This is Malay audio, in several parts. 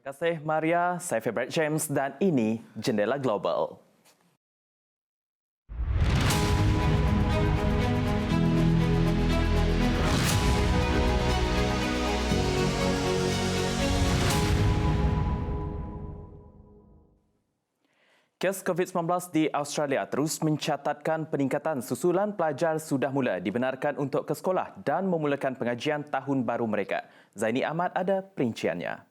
Terima kasih Maria, saya Febret James dan ini Jendela Global. Kes COVID-19 di Australia terus mencatatkan peningkatan susulan pelajar sudah mula dibenarkan untuk ke sekolah dan memulakan pengajian tahun baru mereka. Zaini Ahmad ada perinciannya.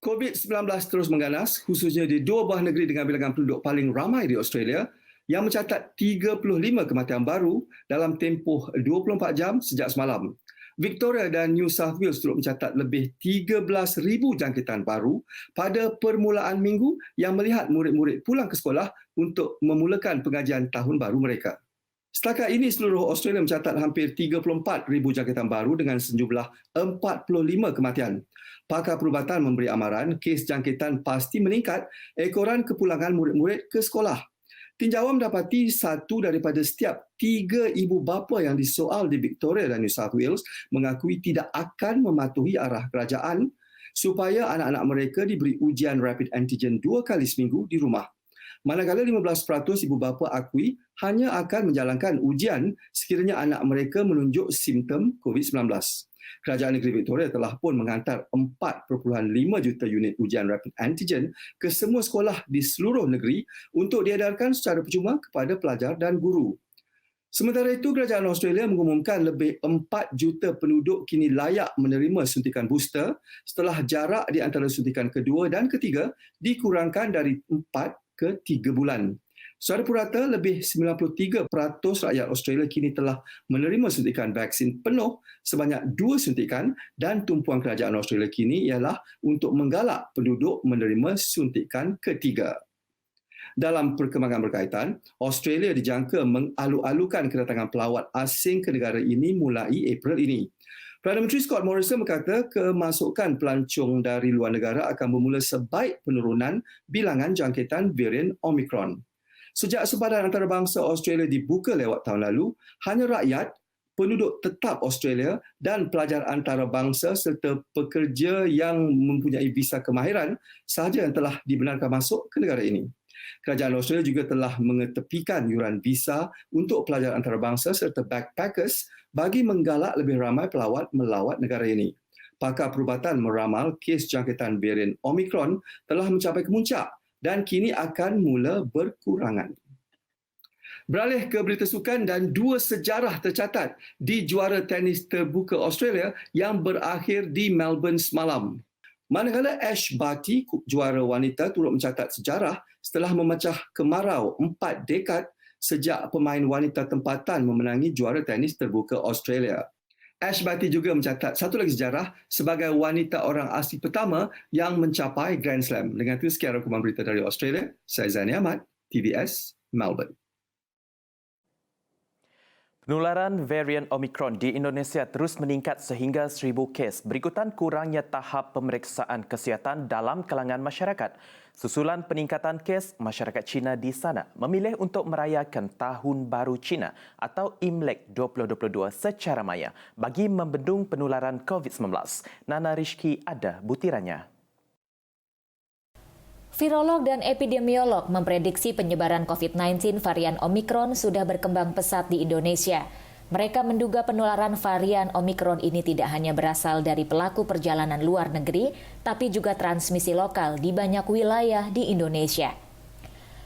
COVID-19 terus mengganas, khususnya di dua buah negeri dengan bilangan penduduk paling ramai di Australia yang mencatat 35 kematian baru dalam tempoh 24 jam sejak semalam. Victoria dan New South Wales turut mencatat lebih 13,000 jangkitan baru pada permulaan minggu yang melihat murid-murid pulang ke sekolah untuk memulakan pengajian tahun baru mereka. Setakat ini, seluruh Australia mencatat hampir 34,000 jangkitan baru dengan sejumlah 45 kematian. Pakar perubatan memberi amaran kes jangkitan pasti meningkat ekoran kepulangan murid-murid ke sekolah. Tinjauan mendapati satu daripada setiap 3 ibu bapa yang disoal di Victoria dan New South Wales mengakui tidak akan mematuhi arah kerajaan supaya anak-anak mereka diberi ujian rapid antigen 2 kali seminggu di rumah. Manakala 15% ibu bapa akui hanya akan menjalankan ujian sekiranya anak mereka menunjuk simptom COVID-19. Kerajaan Negeri Victoria telah pun menghantar 4.5 juta unit ujian rapid antigen ke semua sekolah di seluruh negeri untuk diedarkan secara percuma kepada pelajar dan guru. Sementara itu, Kerajaan Australia mengumumkan lebih 4 juta penduduk kini layak menerima suntikan booster setelah jarak di antara suntikan kedua dan ketiga dikurangkan dari 4 ke 3 bulan. Secara purata, lebih 93% rakyat Australia kini telah menerima suntikan vaksin penuh sebanyak 2 suntikan dan tumpuan kerajaan Australia kini ialah untuk menggalak penduduk menerima suntikan ketiga. Dalam perkembangan berkaitan, Australia dijangka mengalu-alukan kedatangan pelawat asing ke negara ini mulai April ini. Perdana Menteri Scott Morrison berkata kemasukan pelancong dari luar negara akan bermula sebaik penurunan bilangan jangkitan varian Omicron. Sejak sempadan antarabangsa Australia dibuka lewat tahun lalu, hanya rakyat, penduduk tetap Australia dan pelajar antarabangsa serta pekerja yang mempunyai visa kemahiran sahaja yang telah dibenarkan masuk ke negara ini. Kerajaan Australia juga telah mengetepikan yuran visa untuk pelajar antarabangsa serta backpackers bagi menggalak lebih ramai pelawat melawat negara ini. Pakar perubatan meramal kes jangkitan varian Omicron telah mencapai kemuncak dan kini akan mula berkurangan. Beralih ke berita sukan dan 2 sejarah tercatat di juara tenis terbuka Australia yang berakhir di Melbourne semalam. Manakala Ash Barty, juara wanita, turut mencatat sejarah setelah memecah kemarau 4 dekad sejak pemain wanita tempatan memenangi juara tenis terbuka Australia. Ash Barty juga mencatat satu lagi sejarah sebagai wanita orang asli pertama yang mencapai Grand Slam. Dengan itu, sekian rangkuman berita dari Australia. Saya Zaini Ahmad, TVS, Melbourne. Penularan varian Omicron di Indonesia terus meningkat sehingga 1,000 kes berikutan kurangnya tahap pemeriksaan kesihatan dalam kalangan masyarakat. Susulan peningkatan kes, masyarakat Cina di sana memilih untuk merayakan Tahun Baru Cina atau Imlek 2022 secara maya bagi membendung penularan COVID-19. Nana Rizki ada butirannya. Virolog dan epidemiolog memprediksi penyebaran COVID-19 varian Omicron sudah berkembang pesat di Indonesia. Mereka menduga penularan varian Omicron ini tidak hanya berasal dari pelaku perjalanan luar negeri, tapi juga transmisi lokal di banyak wilayah di Indonesia.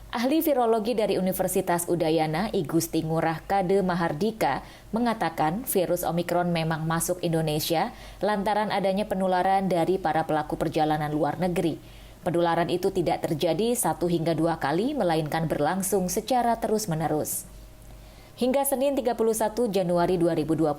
Ahli virologi dari Universitas Udayana, I Gusti Ngurah Kade Mahardika, mengatakan virus Omicron memang masuk Indonesia lantaran adanya penularan dari para pelaku perjalanan luar negeri. Penularan itu tidak terjadi 1 hingga 2 kali, melainkan berlangsung secara terus-menerus. Hingga Senin 31 Januari 2022,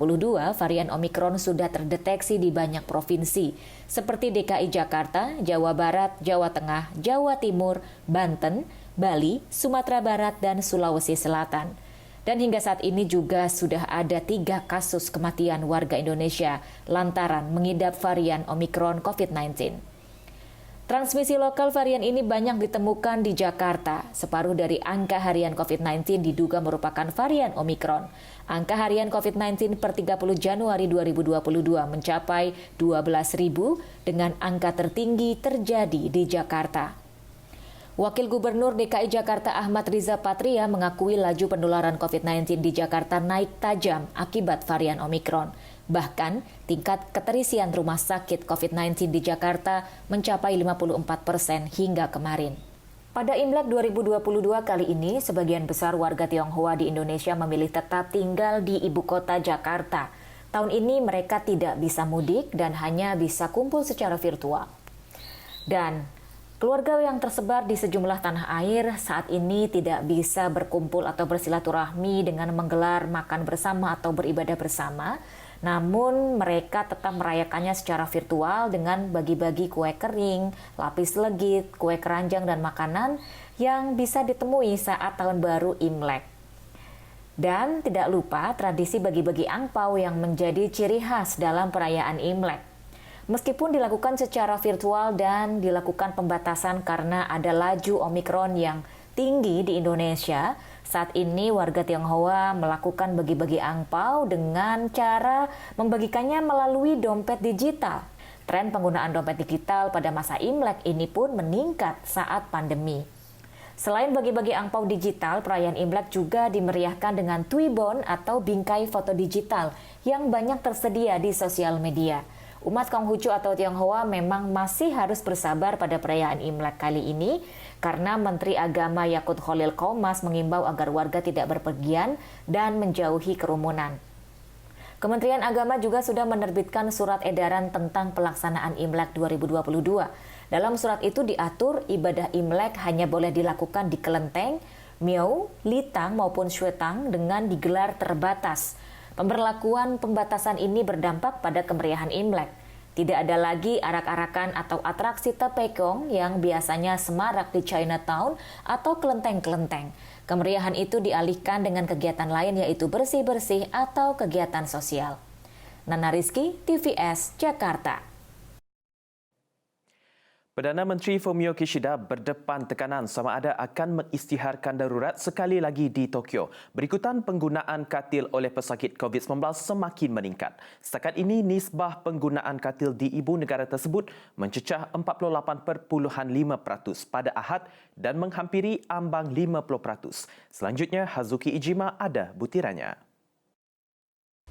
varian Omicron sudah terdeteksi di banyak provinsi, seperti DKI Jakarta, Jawa Barat, Jawa Tengah, Jawa Timur, Banten, Bali, Sumatera Barat, dan Sulawesi Selatan. Dan hingga saat ini juga sudah ada 3 kasus kematian warga Indonesia lantaran mengidap varian Omicron COVID-19. Transmisi lokal varian ini banyak ditemukan di Jakarta. Separuh dari angka harian COVID-19 diduga merupakan varian Omikron. Angka harian COVID-19 per 30 Januari 2022 mencapai 12.000 dengan angka tertinggi terjadi di Jakarta. Wakil Gubernur DKI Jakarta Ahmad Riza Patria mengakui laju penularan COVID-19 di Jakarta naik tajam akibat varian Omikron. Bahkan, tingkat keterisian rumah sakit COVID-19 di Jakarta mencapai 54% hingga kemarin. Pada Imlek 2022 kali ini, sebagian besar warga Tionghoa di Indonesia memilih tetap tinggal di ibu kota Jakarta. Tahun ini mereka tidak bisa mudik dan hanya bisa kumpul secara virtual. Dan keluarga yang tersebar di sejumlah tanah air saat ini tidak bisa berkumpul atau bersilaturahmi dengan menggelar makan bersama atau beribadah bersama. Namun mereka tetap merayakannya secara virtual dengan bagi-bagi kue kering, lapis legit, kue keranjang dan makanan yang bisa ditemui saat tahun baru Imlek. Dan tidak lupa tradisi bagi-bagi angpau yang menjadi ciri khas dalam perayaan Imlek. Meskipun dilakukan secara virtual dan dilakukan pembatasan karena ada laju Omikron yang tinggi di Indonesia, saat ini warga Tionghoa melakukan bagi-bagi angpau dengan cara membagikannya melalui dompet digital. Tren penggunaan dompet digital pada masa Imlek ini pun meningkat saat pandemi. Selain bagi-bagi angpau digital, perayaan Imlek juga dimeriahkan dengan Twibbon atau bingkai foto digital yang banyak tersedia di sosial media. Umat Konghucu atau Tionghoa memang masih harus bersabar pada perayaan Imlek kali ini karena Menteri Agama Yakut Khalil Qomas mengimbau agar warga tidak berpergian dan menjauhi kerumunan. Kementerian Agama juga sudah menerbitkan surat edaran tentang pelaksanaan Imlek 2022. Dalam surat itu diatur ibadah Imlek hanya boleh dilakukan di kelenteng, miao, litang maupun syuetang dengan digelar terbatas. Pemberlakuan pembatasan ini berdampak pada kemeriahan Imlek. Tidak ada lagi arak-arakan atau atraksi tepekong yang biasanya semarak di Chinatown atau kelenteng-kelenteng. Kemeriahan itu dialihkan dengan kegiatan lain yaitu bersih-bersih atau kegiatan sosial. Nana Rizky, TVS, Jakarta. Perdana Menteri Fumio Kishida berdepan tekanan sama ada akan mengisytiharkan darurat sekali lagi di Tokyo berikutan penggunaan katil oleh pesakit COVID-19 semakin meningkat. Setakat ini, nisbah penggunaan katil di ibu negara tersebut mencecah 48.5% pada Ahad dan menghampiri ambang 50%. Selanjutnya, Hazuki Ijima ada butirannya.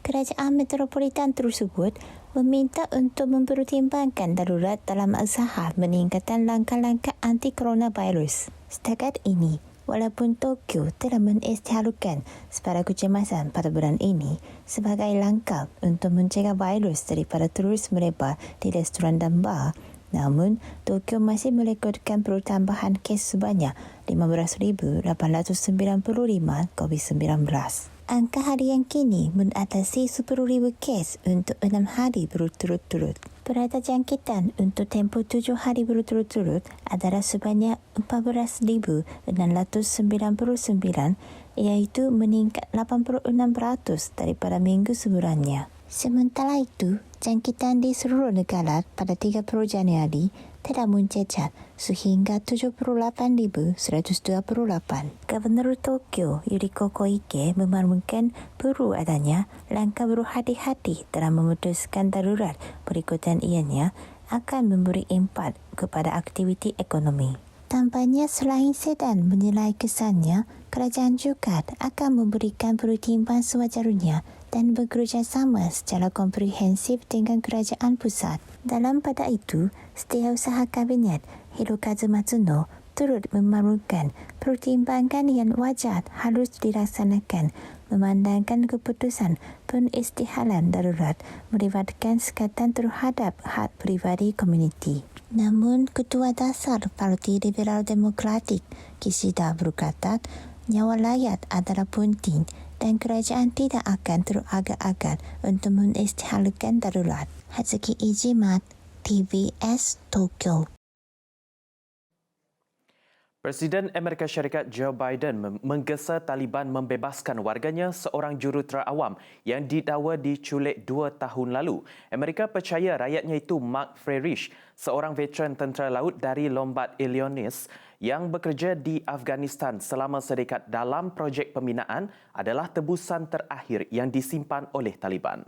Kerajaan metropolitan tersebut meminta untuk mempertimbangkan darurat dalam usaha meningkatkan langkah-langkah anti coronavirus. Setakat ini, walaupun Tokyo telah mengisytiharkan sebarang kecemasan pada bulan ini sebagai langkah untuk mencegah virus daripada terus merebak di restoran dan bar, namun Tokyo masih merekodkan pertambahan kes sebanyak 15,895 COVID-19. Angka harian kini mengatasi 10,000 kes untuk 6 hari berturut-turut. Perata jangkitan untuk tempoh 7 hari berturut-turut adalah sebanyak 14,699 iaitu meningkat 86% daripada minggu sebelumnya. Sementara itu, jangkitan di seluruh negara pada 30 Januari telah mencatat sehingga 78,128. Gubernur Tokyo Yuriko Koike memaklumkan perlu adanya langkah berhati-hati dalam memutuskan darurat berikutan ianya akan memberi impak kepada aktiviti ekonomi. Tampaknya selain sedang menilai kesannya, kerajaan juga akan memberikan pertimbangan sewajarnya dan bekerjasama secara komprehensif dengan kerajaan pusat. Dalam pada itu, Setiausaha Kabinet Hirokazu Matsuno turut memaklumkan pertimbangan yang wajar harus dilaksanakan memandangkan keputusan pengisytiharan darurat melibatkan sekatan terhadap hak pribadi komuniti. Namun, Ketua Dasar Parti Liberal Demokratik Kishida berkata, nyawa rakyat adalah penting dan kerajaan tidak akan teragak-agak untuk mengisytiharkan darurat. Hazuki Ijima, TVS, Tokyo. Presiden Amerika Syarikat Joe Biden menggesa Taliban membebaskan warganya seorang jurutera awam yang didakwa diculik 2 tahun lalu. Amerika percaya rakyatnya itu Mark Frerish, seorang veteran tentera laut dari Lombard, Illinois yang bekerja di Afghanistan selama sedekat dalam projek pembinaan adalah tebusan terakhir yang disimpan oleh Taliban.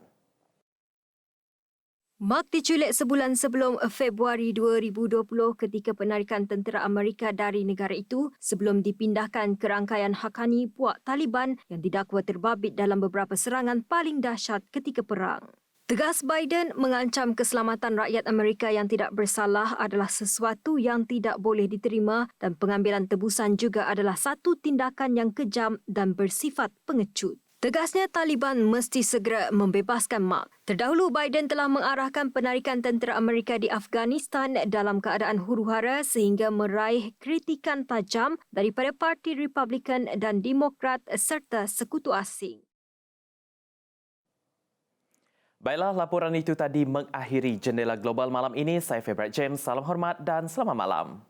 Mark diculik sebulan sebelum Februari 2020 ketika penarikan tentera Amerika dari negara itu sebelum dipindahkan ke rangkaian Haqqani puak Taliban yang didakwa terbabit dalam beberapa serangan paling dahsyat ketika perang. Tegas Biden mengancam keselamatan rakyat Amerika yang tidak bersalah adalah sesuatu yang tidak boleh diterima dan pengambilan tebusan juga adalah satu tindakan yang kejam dan bersifat pengecut. Tegasnya Taliban mesti segera membebaskan Mark. Terdahulu Biden telah mengarahkan penarikan tentera Amerika di Afghanistan dalam keadaan huru-hara sehingga meraih kritikan tajam daripada Parti Republikan dan Demokrat serta sekutu asing. Baiklah, laporan itu tadi mengakhiri Jendela Global malam ini. Saya Febret James, salam hormat dan selamat malam.